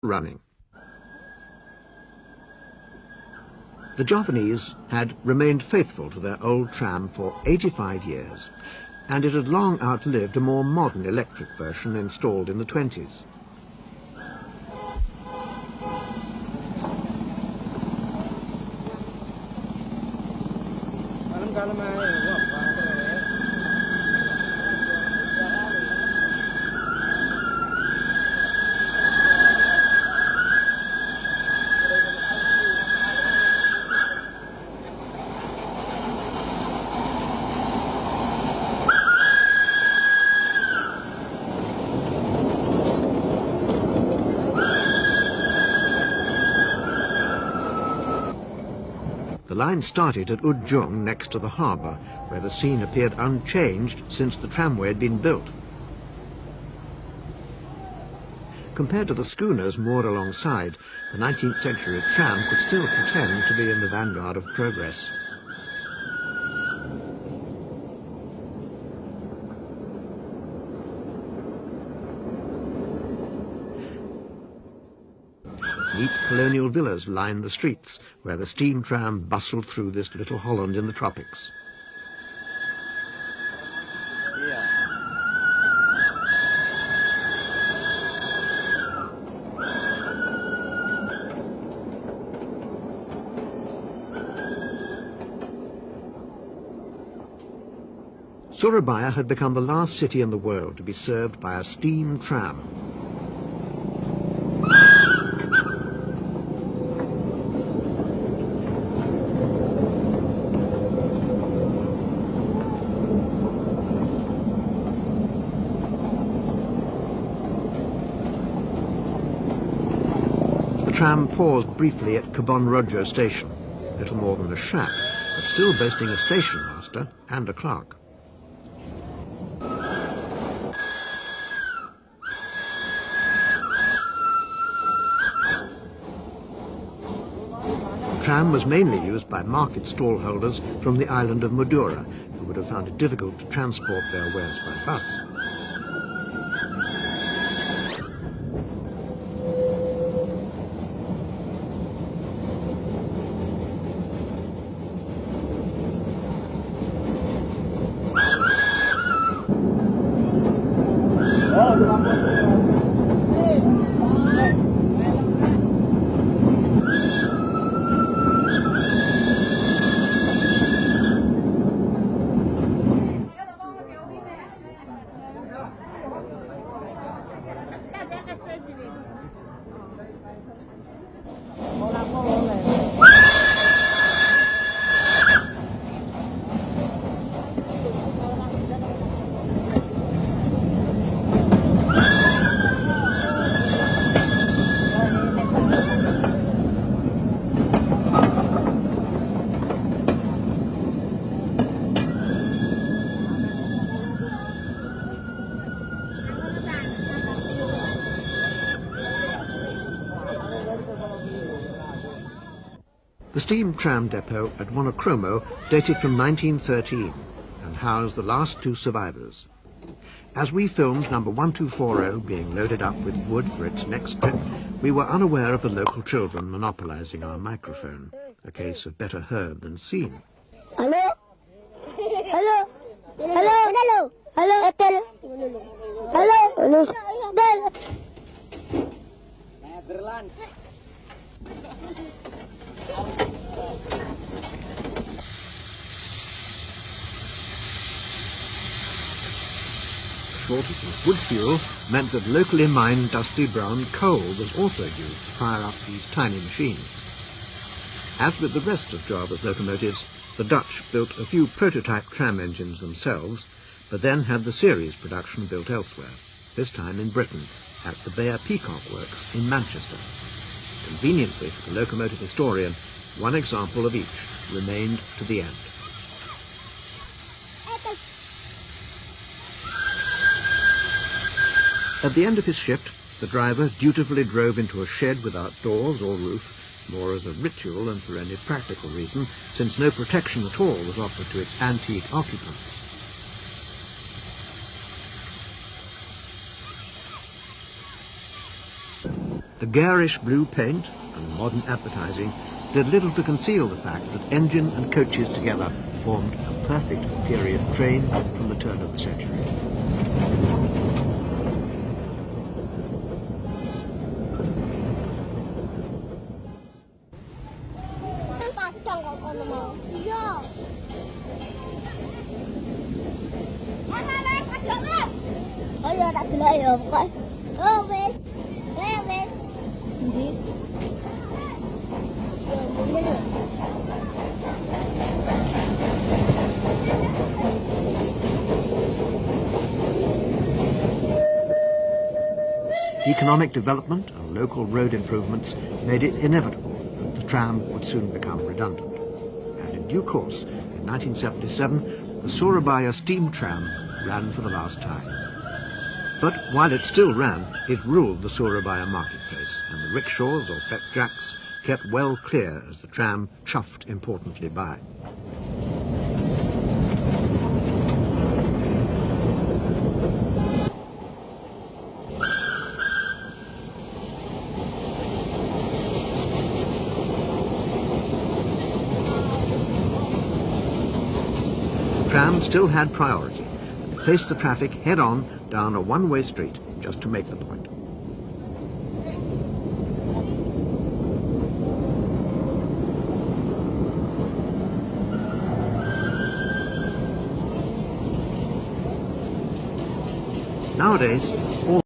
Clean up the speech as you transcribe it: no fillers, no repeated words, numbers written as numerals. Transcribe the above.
running. The Javanese had remained faithful to their old tram for 85 years, and it had long outlived a more modern electric version installed in the 20s. The line started at Ujung next to the harbour, where the scene appeared unchanged since the tramway had been built. Compared to the schooners moored alongside, the 19th century tram could still pretend to be in the vanguard of progress. Neat colonial villas lined the streets, where the steam tram bustled through this little Holland in the tropics. Soerabaia had become the last city in the world to be served by a steam tram. The tram paused briefly at Kebon Rojo station, little more than a shack, but still boasting a station master and a clerk. The tram was mainly used by market stallholders from the island of Madura, who would have found it difficult to transport their wares by bus. The steam tram depot at Wonokromo dated from 1913 and housed the last two survivors. As we filmed number 1240 being loaded up with wood for its next trip, we were unaware of the local children monopolizing our microphone, a case of better heard than seen. Hello? Hello? Hello? Hello? Hello? Hello? Hello? Shortage of wood fuel meant that locally mined dusty brown coal was also used to fire up these tiny machines. As with the rest of Java's locomotives, the Dutch built a few prototype tram engines themselves, but then had the series production built elsewhere, this time in Britain, at the Bayer Peacock Works in Manchester. Conveniently for the locomotive historian, one example of each remained to the end. At the end of his shift, the driver dutifully drove into a shed without doors or roof, more as a ritual than for any practical reason, since no protection at all was offered to its antique occupants. The garish blue paint and modern advertising did little to conceal the fact that engine and coaches together formed a perfect period train from the turn of the century. Ayo, tak selayo, bukan? Oh, wes. Wes. Hindi. Economic development and local road improvements made it inevitable that the tram would soon become redundant. And in due course, in 1977, the Soerabaia steam tram ran for the last time. But while it still ran, it ruled the Soerabaia marketplace, and the rickshaws or fat jacks kept well clear as the tram chuffed importantly by. The tram still had priority and faced the traffic head-on down a one-way street just to make the point. Nowadays, all